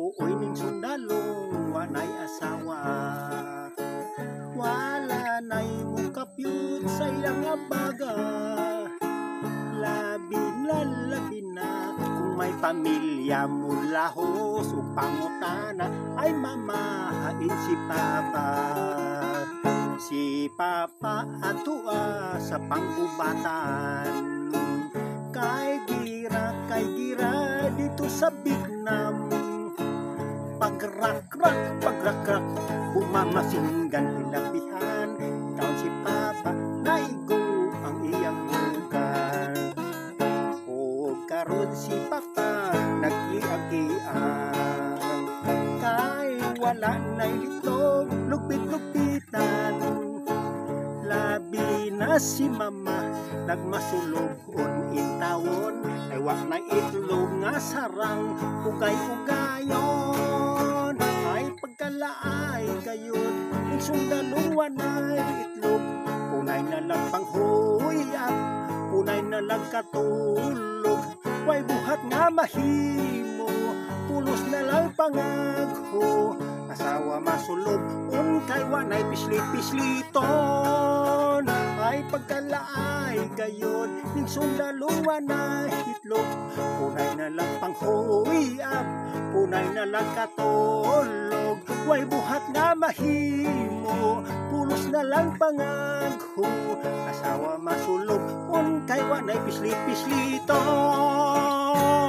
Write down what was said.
Uoy ning sundalong wanay asawa, wala nay mukapyut sa iyang abaga. Labi na kung may pamilya mulahos o pangutana ay mamahain si Papa. Si Papa atua sa panggubatan, kay gira dito sa Vietnam. Pagrakrak bumamasinggan hilapihan, ikaw si Papa naigo ang iyang lugar. O karon si Papa nag-iag-iang, kay wala na'y litlog lugpit-lugpitan. Labi na si Mama nagmasulog intawon, ay wak na itlog nga sarang ugay-ugayon. Ay pagkalaay gayon ning sundalong wanay itlog, punay na lang panghuyap, punay na lang katulog. Way buhat nga mahimo, pulos na lang pangagho. Asawa masulog kay wanay pislit-pisliton. Ay pagkalaay gayon ning sundalong wanay itlog, punay na lang panghuyap, punay na lang katulog. Way buhat nga mahimo, pulos na lang pangagho. Asawa masulog kay wanay pislit-pisliton.